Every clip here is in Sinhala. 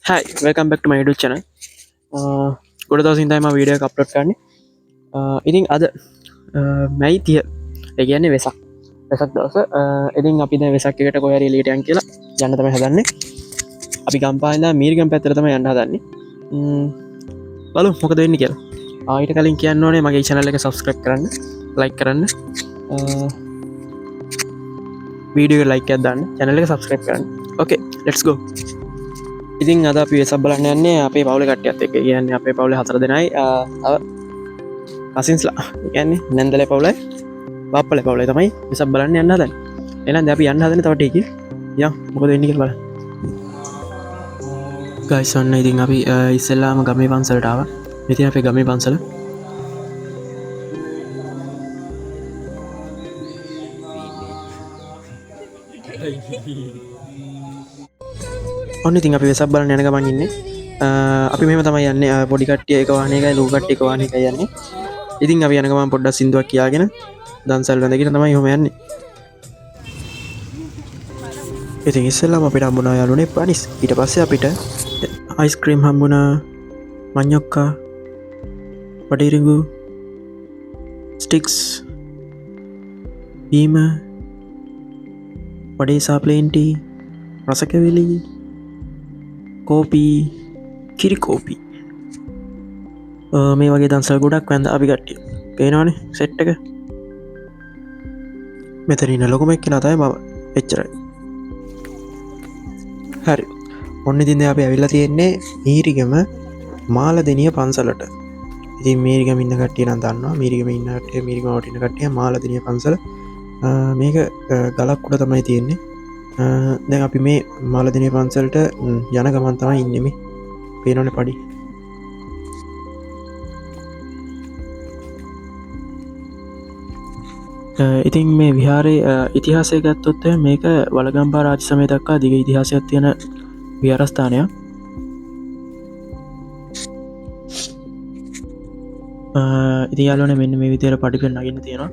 Hi, welcome back to my YouTube channel. ගොඩ දවසින් තමයි මම වීඩියෝ එක අප්ලෝඩ් කරන්නේ. ඉතින් අද මැයි 30 ඒ කියන්නේ වෙසක් දවස. ඉතින් අපි දැන් වෙසක් එකට කොහේ හරි එළියට යන්න කියලා යන්න තමයි හදන්නේ. අපි ගම්පහ ඉඳලා මීරිගම පැත්තට තමයි යන්න හදන්නේ. බලමු මොකද වෙන්නේ කියලා. ඊට කලින් කියන්න ඕනේ මගේ channel එක subscribe කරන්න, like කරන්න, වීඩියෝ එක like එකක් දාන්න, channel එක subscribe කරන්න. Okay, let's go. ඉතින් අද අපි වෙසක් බලන්න යන්නේ අපේ පවුලේ කට්ටියත් එක්ක. කියන්නේ අපේ පවුලේ 4 දෙනයි තව කසින්ස්ලා. කියන්නේ නැන්දලේ පවුලයි බාප්පලේ පවුලේ තමයි වෙසක් බලන්න යන්න හදන්නේ. එහෙනම් අපි යන්න හදන්නේ තව ටිකකින්. යම් මොකද වෙන්නේ කියලා බලන්න. ගයිස් ඔන්න ඉතින් අපි ඉස්සෙල්ලාම ගමේ පන්සලට ආවා. ඉතින් අපේ ගමේ පන්සල ඔන්න ඉතින් අපි වෙසක් බලන්න යන ගමන් ඉන්නේ. අපි මෙහෙම තමයි යන්නේ. පොඩි කට්ටිය එක වාහනයකයි ලොකු කට්ටිය එක වාහනයකයි යන්නේ. ඉතින් අපි යන ගමන් පොඩ්ඩක් සින්දුවක් කියාගෙන දන්සල් වැඳගෙන තමයි එහෙම යන්නේ. ඉතින් ඉස්සෙල්ලාම අපිට හම්බුණා යාළුවනේ පනිස්. ඊට පස්සේ අපිට අයිස්ක්‍රීම් හම්බුණා, මඤ්ඤොක්කා, පඩිරිඟු, ස්ටික්ස්, බීම, වඩේසා ප්ලේන් ටී, රසකැවිලි, කෝපි, කිරි කෝපි. මේ වගේ දන්සල් ගොඩක් වැඳ අපි කට්ටිය. පේනවනේ සෙට් එක. මෙතන ඉන්න ලොකුම එක්කෙනා තමයි මම. එච්චරයි. හරි. ඔන්න ඉතින් දැන් අපි ඇවිල්ලා තියෙන්නේ මීරිගම මාලදෙනිය පන්සලට. ඉතින් මීරිගම ඉන්න කට්ටිය නම් දන්නවා. මීරිගම ඉන්න කට්ටිය මීරිගමට ඉන්න කට්ටිය මාලදෙනිය පන්සල. මේක ගලක් උඩ තමයි තියෙන්නේ. දැන් අපි මේ මාලදෙනිය පන්සලට යන ගමන් තමයි ඉන්නේ මේ. පේනවනේ පඩි. ඉතින් මේ විහාරයේ ඉතිහාසය ගත්තොත් මේක වලගම්බා රාජ සමය දක්වා දිග ඉතිහාසයක් තියෙන විහාරස්ථානයක්. ඉතින් යාළුවනේ මෙන්න මේ විදිහට පඩි පෙළ නගින්න තියෙනවා.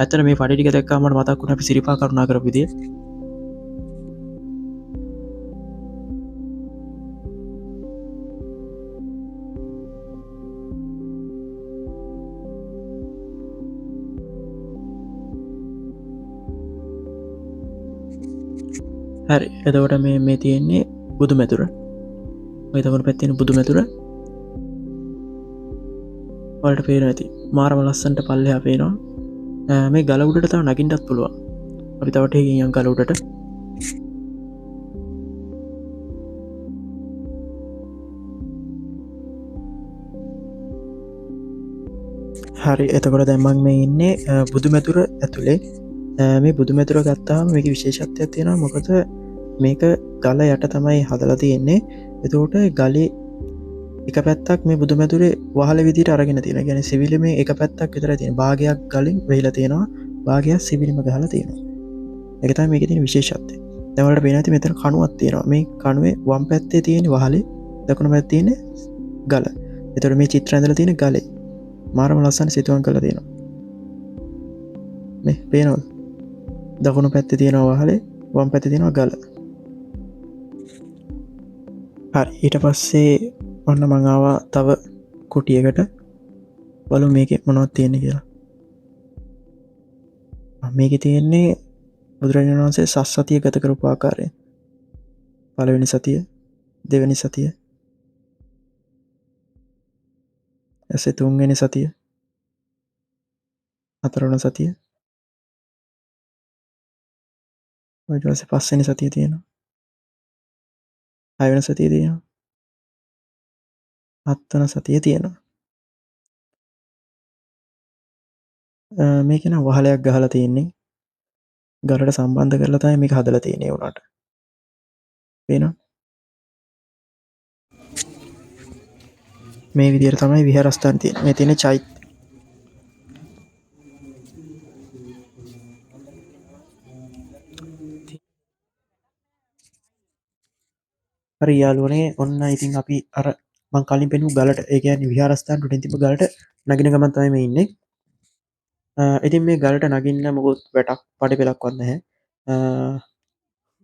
ඇත්තට මේ පඩි ටික දැක්කම මට මතක් වුණා අපි සිරිපා කරුණා කරපු විදිය. හරි එතකොට මේ තියෙන්නේ බුදු මැදුර. ඔය තවන පැත්තෙන බුදු මැදුර වලට පේන ඇති. මාරම ලස්සන්ට පල්ලෙහා පේනවා. මේ ගල උඩට තව නගින්නත් පුළුවන්. අපි තව ටිකකින් යන් ගල උඩට. හරි එතකොට දැන් මම මේ ඉන්නේ බුදු මැදුර ඇතුලේ. මේ බුදු මැදුර ගත්තාම මේක විශේෂත්වයක් තියෙනවා. මොකද මේක ගල යට තමයි හදලා තියෙන්නේ. එතකොට ගලේ එක පැත්තක් මේ බුදු මැදුරේ වහල විදිහට අරගෙන තියෙනවා. කියන්නේ සිවිලි මේ එක පැත්තක් විතරයි තියෙන. භාගයක් ගලින් වෙහිලා තියෙනවා. භාගයක් සිවිලිම ගහලා තියෙනවා. ඒක තමයි මේකේ තියෙන විශේෂත්වය. දැන් වලට පේනවා ඇති මෙතන කණුවක් තියෙනවා. මේ කණුවේ වම් පැත්තේ තියෙන වහලේ දකුණු පැත්තේ තියෙන ගල. එතකොට මේ චිත්‍රය ඇඳලා තියෙන ගලේ මාරම ලස්සන සිතුවම් කරලා තියෙනවා. මේ පේනවද? දකුණු පැත්තේ තියෙනවා වහලේ, වම් පැත්තේ තියෙනවා ගල. හරි ඊට පස්සේ ඔන්න මං ආවා තව කුටියකට. බලමු මේකේ මොනවද තියෙන්නේ කියලා. මේකේ තියෙන්නේ බුදුරජාණන් වහන්සේ සස්සතිය ගත කරපු ආකාරය. පළවෙනි සතිය, දෙවෙනි සතිය, ඇසේ තුන්වෙනි සතිය, හතරවෙනි සතිය, ඊට පස්සේ පස්වෙනි සතිය තියෙනවා. හයවෙනි සතිය තියෙනවා. හත්වෙනි සතිය තියෙනවා. මේක නම් වහලයක් ගහලා තියෙන්නේ. ගලට සම්බන්ධ කරලා තමයි මේක හදලා තියෙන්නේ උනාට. පේනවා? මේ විදිහට තමයි විහාරස්ථාන තියෙන්නේ. මේ තියෙන චෛත්‍ය. හරි යාළුවනේ ඔන්න ඉතින් අපි අර මං කලින් පෙන්නු ගලට ඒ කියන්නේ විහාරස්ථාන උඩින් තිබ්බ ගලට නගින ගමන් තමයි මේ ඉන්නේ. ඉතින් මේ ගලට නගින්න මොකොත් වැටක් පඩි පෙලක්වත් නැහැ.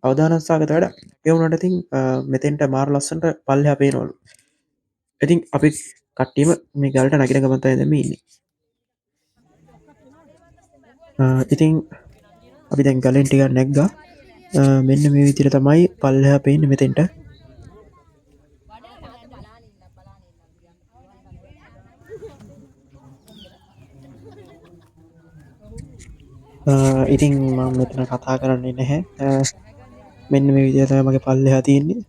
අවදානත් සාගත වැඩ ඒ වුණට ඉතින් මෙතෙන්ට මාර ලස්සන්ට පල්ලෙහා පේනවලු ඉතින් අපි කට්ටීම මේ ගලට නගින ගමන්තයි දෙම ඉන්නේ ඉතින් අපි දැන් ගලෙන් ටික නැක්ගා මෙන්න මේ විදිර තමයි පල්ලෙහා පේන්න මෙතෙන්ට ඉතින් මම මෙතන කතා කරන්නේ නැහැ මෙන්න මේ විදිහට තමයි මගේ පල්ලෙහා තියෙන්නේ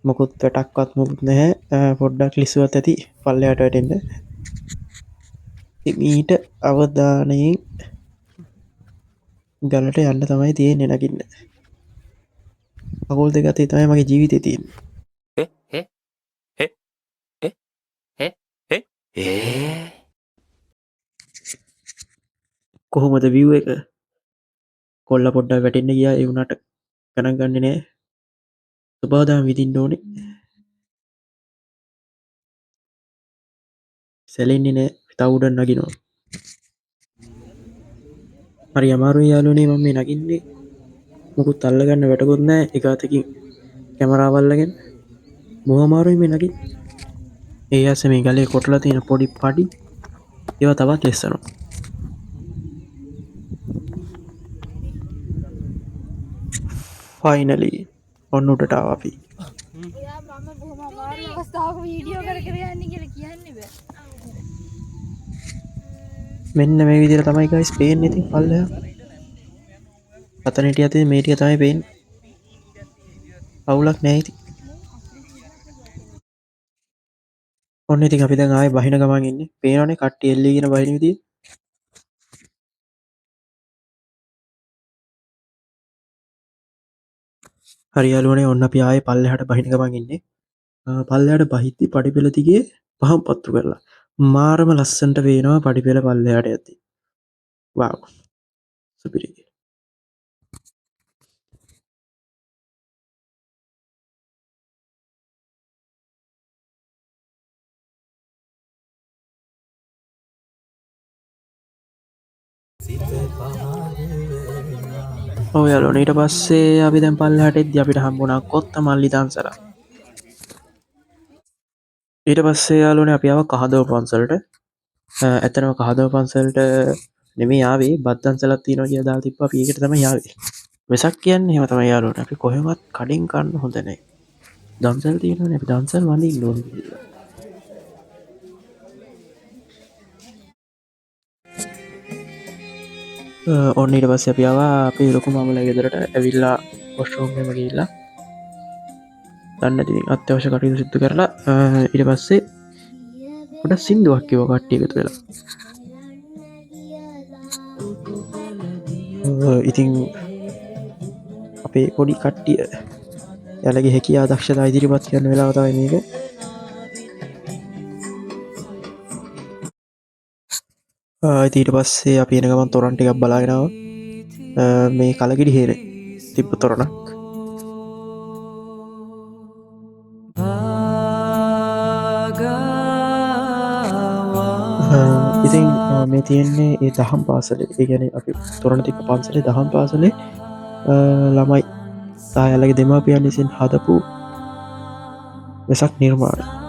මොකුත් වැටක්වත් මුකුත් නැහැ පොඩ්ඩක් ලිස්සුවත් ඇති පල්ලෙහාට වැටෙන්න ඊට අවධානයෙන් ගලට යන්න තමයි තියෙන්නේ නගින්න අකුල් දෙක අතේ තමයි මගේ ජීවිතේ තියෙන්නේ කොහොමද විව් එක කොල්ල පොඩ්ඩක් වැටෙන්න ගියා ඒ වුණාට ගණන් ගන්නේ නෑ සුබාදාම විඳින්න ඕනේ සැලෙන්නේ නෑ තව උඩ නගිනවා හරි අමාරුයි යාළුවනේ මම මේ නගින්නේ මොකුත් අල්ලගන්න වැටකුත් නෑ එක අතකින් කැමරාව අල්ලගෙන බොහොම අමාරුයි මේ නගින්න ඒ ඇස්සේ මේ ගලේ කොටලා තියෙන පොඩි පඩි ඒවා තවත් ලෙස්සනවා ෆයිනලි ඔන්න උඩට ආවා අපි මෙන්න මේ විදිහට තමයි ගයිස් පේන්නේ ඉතින් පල්ලෙහා අතන හිටිය අතේ මේ ටික තමයි පේන්නේ අවුලක් නැහැ ඉතින් ඔන්න ඉතින් අපි දැන් ආයේ බහින ගමන් ඉන්නේ පේනවනේ කට්ටිය එල්ලීගෙන බහින විදිය හරි යාළුවනේ ඔන්න අපි ආයේ පල්ලෙහාට බහින ගමන් ඉන්නේ පල්ලෙහාට බහිද්දි පඩි පෙළ දිගේ පහම් පත්තු කරලා මාරම ලස්සනට පේනවා පඩි පෙළ පල්ලෙහාට යද්දි වාව් සුපිරි ඔව් යාළුවනේ ඊට පස්සේ අපි දැන් පල්ලෙහාට එද්දි අපිට හම්බුණා කොත්තමල්ලි දන්සල ඊට පස්සේ යාළුවනේ අපි ආවා කහදව පන්සලට ඇත්තටම කහදව පන්සලට නෙමෙයි ආවේ බද්දන්සලක් තියෙනවා කියලා දාලා තිබ්බා අපි ඒකට තමයි ආවේ වෙසක් කියන්නේ එහෙම තමයි යාළුවනේ අපි කොහෙවත් කඩෙන් කන්න හොඳ නැහැ දන්සල් තියෙනවනේ අපි දන්සල් වඳින්න ඕනේ කියලා ඔන්න ඊට පස්සේ අපි ආවා අපේ ලොකු මාමලා ගෙදරට ඇවිල්ලා වොෂ්රූම් එකම ගිහිල්ලා දන්න ඉතින් අත්‍යවශ්‍ය කටයුතු සිදු කරලා ඊට පස්සේ පොඩක් සින්දුවක් කිව්වා කට්ටිය එකතු වෙලා ඉතින් අපේ පොඩි කට්ටිය යාළගේ හැකියාව දක්ෂතා ඉදිරිපත් කරන වෙලාව තමයි මේක ඊට පස්සේ අපි එන ගමන් තොරන් ටිකක් බලාගෙන ආවා මේ කලකිරි හේනේ තිබ්බ තොරණක් ඉතින් මේ තියෙන්නේ ඒ දහම් පාසලේ ඒ කියන්නේ අපි තොරණ තිබ්බ පන්සලේ දහම් පාසලේ ළමයි තායලගේ දෙමාපියන් විසින් හදපු වෙසක් නිර්මාණ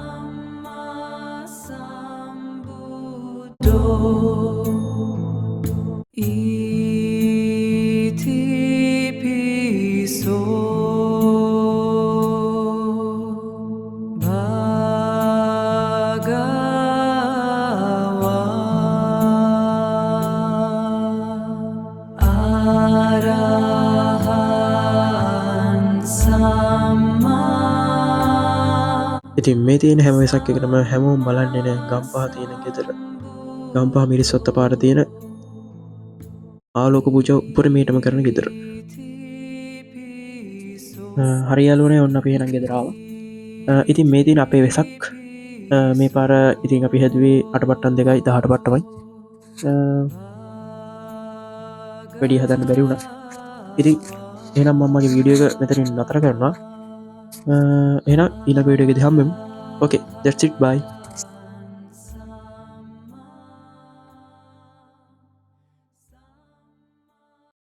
ඉතින් මේ තියෙන හැම වෙසක් එකටම හැමෝම බලන්නේ නෑ ගම්පහ තියෙන ගෙදර ගම්පහ මිරිස්සොත්ත පාර තියෙන ආලෝක පූජා උපරිමයටම කරන ගෙදර හරි යාළුවනේ ඔන්න අපි එහෙනම් ගෙදර ආවා ඉතින් මේ තියෙන අපේ වෙසක් මේ පාර ඉතින් අපි හැදුවේ 8 පට්ටම් 2යි 18 පට්ටමයි වැඩි හදන්න බැරි වුණා ඉතින් එහෙනම් මම මගේ වීඩියෝ එක මෙතනින් නතර කරනවා එහෙනම් ඊළඟ වීඩියෝ එකේදී හම්බෙමු okay that's it bye